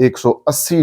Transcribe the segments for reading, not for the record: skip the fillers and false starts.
180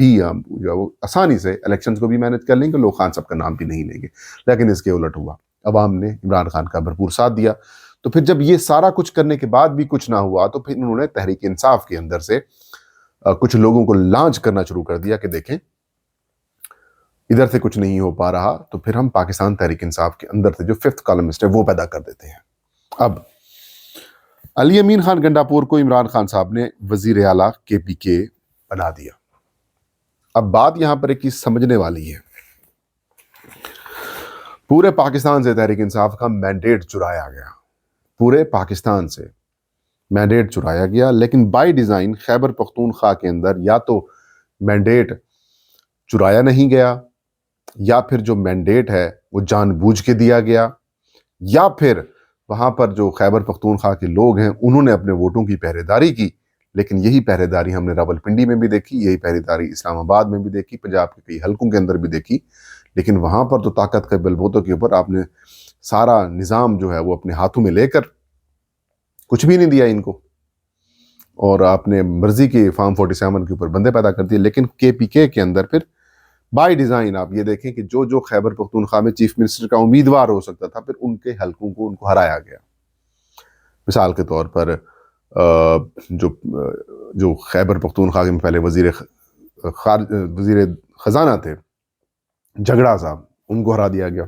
بھی جو وہ آسانی سے الیکشنز کو بھی مینج کر لیں گے, لوگ خان صاحب کا نام بھی نہیں لیں گے. لیکن اس کے الٹ ہوا, عوام نے عمران خان کا بھرپور ساتھ دیا. تو پھر جب یہ سارا کچھ کرنے کے بعد بھی کچھ نہ ہوا تو پھر انہوں نے تحریک انصاف کے اندر سے کچھ لوگوں کو لانچ کرنا شروع کر دیا کہ دیکھیں ادھر سے کچھ نہیں ہو پا رہا تو پھر ہم پاکستان تحریک انصاف کے اندر سے جو 5th کالمسٹ ہے وہ پیدا کر دیتے ہیں. اب علی امین خان گنڈاپور کو عمران خان صاحب نے وزیر اعلیٰ KPK بنا دیا. اب بات یہاں پر ایک چیز سمجھنے والی ہے, پورے پاکستان سے تحریک انصاف کا مینڈیٹ چرایا گیا, پورے پاکستان سے مینڈیٹ چرایا گیا, لیکن بائی ڈیزائن خیبر پختونخوا کے اندر یا تو مینڈیٹ چرایا نہیں گیا, یا پھر جو مینڈیٹ ہے وہ جان بوجھ کے دیا گیا, یا پھر وہاں پر جو خیبر پختونخوا کے لوگ ہیں انہوں نے اپنے ووٹوں کی پہرے داری کی. لیکن یہی پہرے داری ہم نے راولپنڈی میں بھی دیکھی, یہی پہرے داری اسلام آباد میں بھی دیکھی, پنجاب کے کئی حلقوں کے اندر بھی دیکھی. لیکن وہاں پر تو طاقت کے بل بوتوں کے اوپر آپ نے سارا نظام جو ہے وہ اپنے ہاتھوں میں لے کر کچھ بھی نہیں دیا ان کو, اور آپ نے مرضی کے فارم 47 کے اوپر بندے پیدا کر دیے. لیکن KPK کے اندر پھر بائی ڈیزائن آپ یہ دیکھیں کہ جو خیبر پختونخوا میں چیف منسٹر کا امیدوار ہو سکتا تھا پھر ان کے حلقوں کو ان کو ہرایا گیا. مثال کے طور پر جو خیبر پختونخوا کے پہلے وزیر خزانہ تھے جھگڑا صاحب, ان کو ہرا دیا گیا.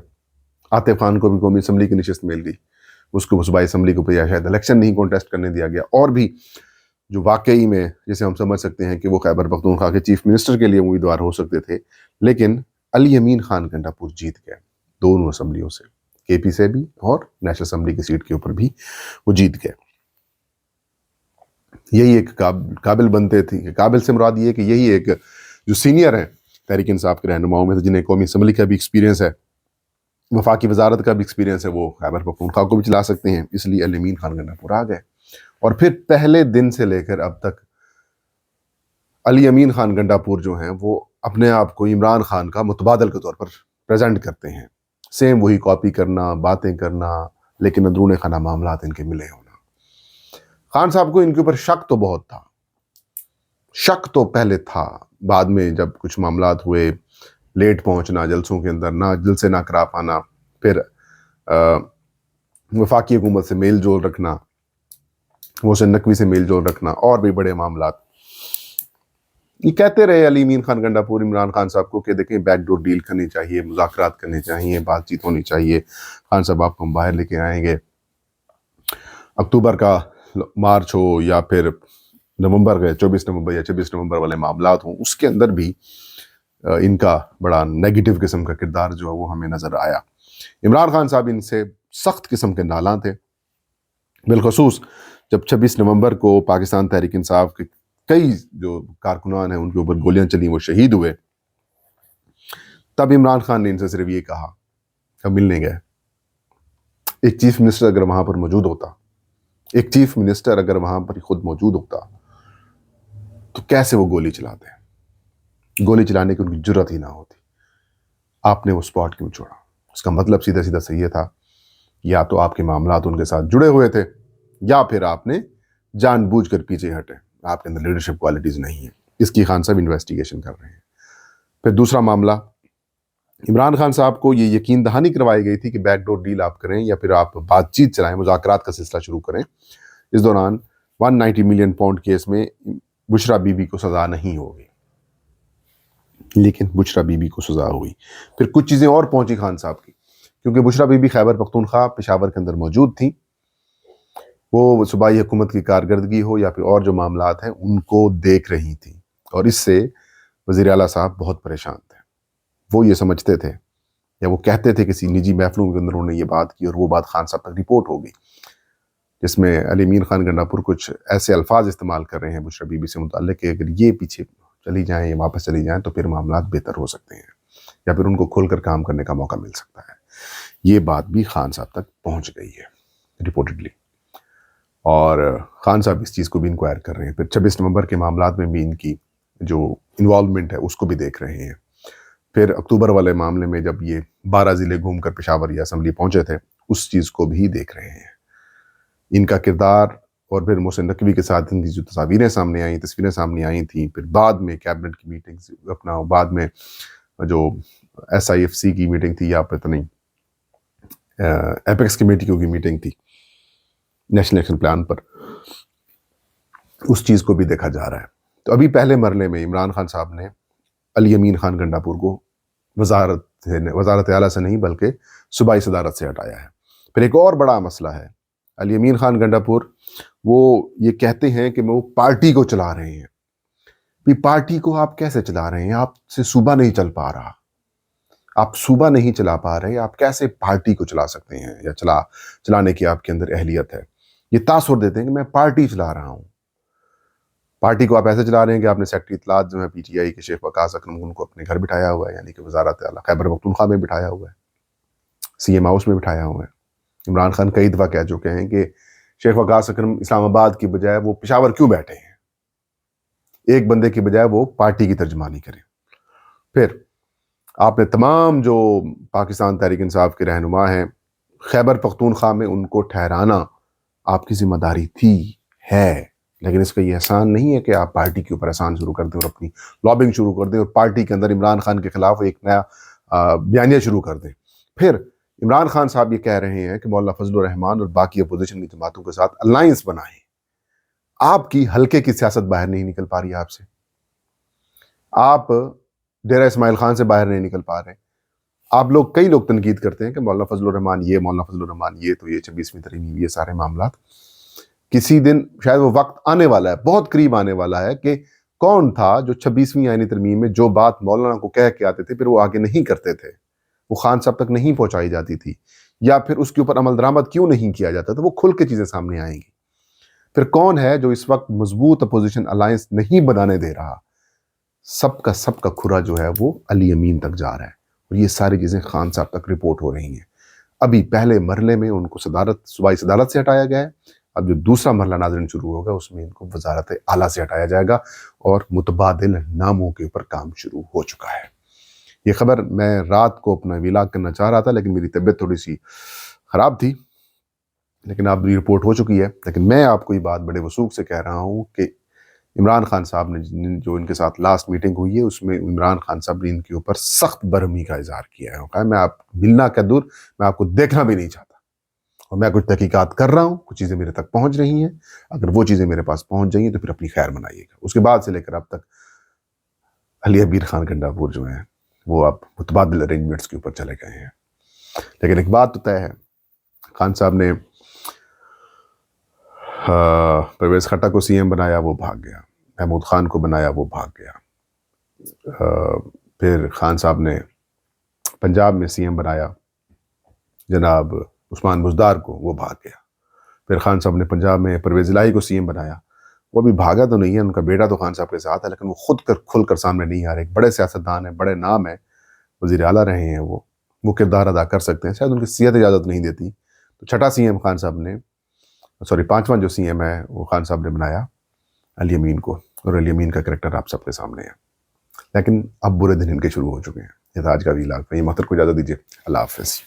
عاطف خان کو بھی قومی اسمبلی کی نشست مل گئی, اس کو صوبائی اسمبلی کو شاید الیکشن نہیں کانٹیسٹ کرنے دیا گیا. اور بھی جو واقعی میں جسے ہم سمجھ سکتے ہیں کہ وہ خیبر پختونخوا کے چیف منسٹر کے لیے امیدوار ہو سکتے تھے, لیکن علی امین خان گنڈاپور جیت گئے دونوں اسمبلیوں سے, KP سے بھی اور نیشنل اسمبلی کی سیٹ کے اوپر بھی وہ جیت گئے. یہی ایک قابل بنتے تھے. قابل سے مراد یہ کہ یہی ایک جو سینئر ہیں تحریک انصاف کے رہنماؤں میں سے جنہیں قومی اسمبلی کا بھی ایکسپیرینس ہے, وفاقی وزارت کا بھی ایکسپیرینس ہے, وہ خیبر پختونخوا کو بھی چلا سکتے ہیں. اس لیے علی امین خان گنڈاپور آ گئے. اور پھر پہلے دن سے لے کر اب تک علی امین خان گنڈاپور جو ہیں وہ اپنے آپ کو عمران خان کا متبادل کے طور پر پریزنٹ کرتے ہیں. سیم وہی کاپی کرنا, باتیں کرنا, لیکن اندرون خانہ معاملات ان کے ملے ہونا. خان صاحب کو ان کے اوپر شک تو بہت تھا, شک تو پہلے تھا. بعد میں جب کچھ معاملات ہوئے, لیٹ پہنچنا جلسوں کے اندر, نہ جلسے نہ کرا پانا, پھر وفاقی حکومت سے میل جول رکھنا, محسن نقوی سے میل جول رکھنا, اور بھی بڑے معاملات. یہ کہتے رہے علی امین خان گنڈاپور عمران خان صاحب کو کہ دیکھیں بیک ڈور ڈیل کرنی چاہیے, مذاکرات کرنے چاہیے, بات چیت ہونی چاہیے, خان صاحب آپ کو ہم باہر لے کے آئیں گے. اکتوبر کا مارچ ہو یا پھر نومبر کے 24 نومبر یا 26 نومبر والے معاملات ہوں, اس کے اندر بھی ان کا بڑا نیگیٹو قسم کا کردار جو ہے وہ ہمیں نظر آیا. عمران خان صاحب ان سے سخت قسم کے نالاں تھے, بالخصوص جب 26 نومبر کو پاکستان تحریک انصاف کے کئی جو کارکنان ہیں ان کے اوپر گولیاں چلیں, وہ شہید ہوئے. تب عمران خان نے ان سے صرف یہ کہا, ہم ملنے گئے. ایک چیف منسٹر اگر وہاں پر موجود ہوتا, ایک چیف منسٹر اگر وہاں پر خود موجود ہوتا تو کیسے وہ گولی چلاتے ہیں؟ گولی چلانے کی ان کی جرت ہی نہ ہوتی. آپ نے وہ سپاٹ کیوں چھوڑا؟ اس کا مطلب سیدھا سیدھا صحیح تھا, یا تو آپ کے معاملات ان کے ساتھ جڑے ہوئے تھے, یا پھر آپ نے جان بوجھ کر پیچھے ہٹے, آپ کے اندر لیڈرشپ کوالٹیز نہیں ہیں. اس کی خان صاحب انویسٹیگیشن کر رہے ہیں. پھر دوسرا معاملہ, عمران خان صاحب کو یہ یقین دہانی کروائی گئی تھی کہ بیک ڈور ڈیل آپ کریں یا پھر آپ بات چیت چلائیں, مذاکرات کا سلسلہ شروع کریں. اس دوران 190 ملین پاؤنڈ کیس میں بشرا بی بی کو سزا نہیں ہوگی, لیکن بشرا بی بی کو سزا ہوئی. پھر کچھ چیزیں اور پہنچی خان صاحب کی, کیونکہ بشرا بی بی خیبر پختونخوا پشاور کے اندر موجود تھیں. وہ صوبائی حکومت کی کارکردگی ہو یا پھر اور جو معاملات ہیں ان کو دیکھ رہی تھیں, اور اس سے وزیر اعلیٰ صاحب بہت پریشان تھے. وہ یہ سمجھتے تھے یا وہ کہتے تھے کسی نجی محفلوں کے اندر انہوں نے یہ بات کی, اور وہ بات خان صاحب تک رپورٹ ہو گئی, جس میں علی امین خان گنڈاپور کچھ ایسے الفاظ استعمال کر رہے ہیں بشرا بی بی سے متعلق کہ اگر یہ پیچھے چلی جائیں یا واپس چلی جائیں تو پھر معاملات بہتر ہو سکتے ہیں, یا پھر ان کو کھل کر کام کرنے کا موقع مل سکتا ہے. یہ بات بھی خان صاحب تک پہنچ گئی ہے رپورٹڈلی, اور خان صاحب اس چیز کو بھی انکوائر کر رہے ہیں. پھر 26 نومبر کے معاملات میں بھی ان کی جو انوالومنٹ ہے اس کو بھی دیکھ رہے ہیں. پھر اکتوبر والے معاملے میں جب یہ 12 ضلع گھوم کر پشاور یا اسمبلی پہنچے تھے, اس چیز کو بھی دیکھ رہے ہیں. ان کا کردار اور پھر محسن نقوی کے ساتھ ان کی جو تصاویریں سامنے آئیں، تصویریں سامنے آئی تھیں، پھر بعد میں کیبنٹ کی میٹنگ اپنا بعد میں جو SIFC کی میٹنگ تھی یا پتہ نہیں ایپیکس کمیٹیوں کی میٹنگ تھی نیشنل ایکشن پلان پر، اس چیز کو بھی دیکھا جا رہا ہے. تو ابھی پہلے مرحلے میں عمران خان صاحب نے علی امین خان گنڈاپور کو وزارت اعلیٰ سے نہیں بلکہ صوبائی صدارت سے ہٹایا ہے. پھر ایک اور بڑا مسئلہ ہے، علی امین خان گنڈاپور وہ یہ کہتے ہیں کہ وہ پارٹی کو چلا رہے ہیں. بھی پارٹی کو آپ کیسے چلا رہے ہیں؟ آپ سے صوبہ نہیں چل پا رہا، آپ صوبہ نہیں چلا پا رہے، آپ کیسے پارٹی کو چلا سکتے ہیں یا چلانے کی آپ کے اندر اہلیت ہے؟ یہ تاثر دیتے ہیں کہ میں پارٹی چلا رہا ہوں. پارٹی کو آپ ایسے چلا رہے ہیں کہ آپ نے سیکٹری اطلاعات جو ہے PTI کے شیخ وقاص اکرم ان کو اپنے گھر بٹھایا ہوا ہے، یعنی کہ وزارت اعلیٰ خیبر پختونخوا میں بٹھایا ہوا ہے، CM ہاؤس میں بٹھایا ہوا ہے. عمران خان کئی دفعہ کہہ چکے ہیں کہ شیخ وقاص اکرم اسلام آباد کی بجائے وہ پشاور کیوں بیٹھے ہیں، ایک بندے کی بجائے وہ پارٹی کی ترجمانی کریں. پھر آپ نے تمام جو پاکستان تحریک انصاف کے رہنما ہیں خیبر پختونخوا میں ان کو ٹھہرانا آپ کی ذمہ داری تھی ہے، لیکن اس کا یہ احسان نہیں ہے کہ آپ پارٹی کے اوپر احسان شروع کر دیں اور اپنی لابنگ شروع کر دیں اور پارٹی کے اندر عمران خان کے خلاف ایک نیا بیانیہ شروع کر دیں. پھر عمران خان صاحب یہ کہہ رہے ہیں کہ مولانا فضل الرحمان اور باقی اپوزیشن کی جماعتوں کے ساتھ الائنس بنائیں. آپ کی حلقے کی سیاست باہر نہیں نکل پا رہی ہے، آپ ڈیرہ اسماعیل خان سے باہر نہیں نکل پا رہے. آپ لوگ کئی لوگ تنقید کرتے ہیں کہ مولانا فضل الرحمان یہ، مولانا فضل الرحمان یہ، تو یہ 26ویں ترمیم، یہ سارے معاملات کسی دن شاید وہ وقت آنے والا ہے، بہت قریب آنے والا ہے کہ کون تھا جو 26ویں آئینی ترمیم میں جو بات مولانا کو کہہ کے آتے تھے پھر وہ آگے نہیں کرتے تھے، وہ خان صاحب تک نہیں پہنچائی جاتی تھی، یا پھر اس کے اوپر عمل درآمد کیوں نہیں کیا جاتا تھا. وہ کھل کے چیزیں سامنے آئیں گی. پھر کون ہے جو اس وقت مضبوط اپوزیشن الائنس نہیں بنانے دے رہا؟ سب کا کھرا جو ہے وہ علی امین تک جا رہا ہے، اور یہ ساری چیزیں خان صاحب تک رپورٹ ہو رہی ہیں. ابھی پہلے مرحلے میں ان کو صوبائی صدارت سے ہٹایا گیا ہے، اب جو دوسرا مرحلہ ناظرین شروع ہوگا اس میں ان کو وزارت اعلیٰ سے ہٹایا جائے گا، اور متبادل ناموں کے اوپر کام شروع ہو چکا ہے. یہ خبر میں رات کو اپنا ویلاگ کرنا چاہ رہا تھا لیکن میری طبیعت تھوڑی سی خراب تھی، لیکن اب یہ رپورٹ ہو چکی ہے. لیکن میں آپ کو یہ بات بڑے وثوق سے کہہ رہا ہوں کہ عمران خان صاحب نے جو ان کے ساتھ لاسٹ میٹنگ ہوئی ہے اس میں عمران خان صاحب نے ان کے اوپر سخت برہمی کا اظہار کیا ہے. میں آپ ملنا کا دور، میں آپ کو دیکھنا بھی نہیں چاہتا، اور میں کچھ تحقیقات کر رہا ہوں، کچھ چیزیں میرے تک پہنچ رہی ہیں، اگر وہ چیزیں میرے پاس پہنچ جائیں تو پھر اپنی خیر منائیے گا. اس کے بعد سے لے کر اب تک علی امین خان گنڈاپور جو ہیں وہ اب متبادل ارینجمنٹس کے اوپر چلے گئے ہیں. لیکن ایک بات تو طے ہے، خان صاحب نے پرویز خٹک کو CM بنایا، وہ بھاگ گیا. محمود خان کو بنایا، وہ بھاگ گیا. پھر خان صاحب نے پنجاب میں CM بنایا جناب عثمان بزدار کو، وہ بھاگ گیا. پھر خان صاحب نے پنجاب میں پرویز الہی کو CM بنایا، وہ بھی بھاگا تو نہیں ہے، ان کا بیٹا تو خان صاحب کے ساتھ ہے، لیکن وہ خود کھل کر سامنے نہیں آ رہے. ایک بڑے سیاستدان ہیں، بڑے نام ہیں، وزیر اعلیٰ رہے ہیں، وہ کردار ادا کر سکتے ہیں، شاید ان کی صحت اجازت نہیں دیتی. تو چھٹا CM خان صاحب نے، پانچواں جو CM ہے وہ خان صاحب نے بنایا علی امین کو، اور علی امین کا کریکٹر آپ سب کے سامنے ہے. لیکن اب برے دن ان کے شروع ہو چکے ہیں. یہ تھا آج کا ویلاگ. یہ مختر کو اجازت دیجیے. اللہ حافظ.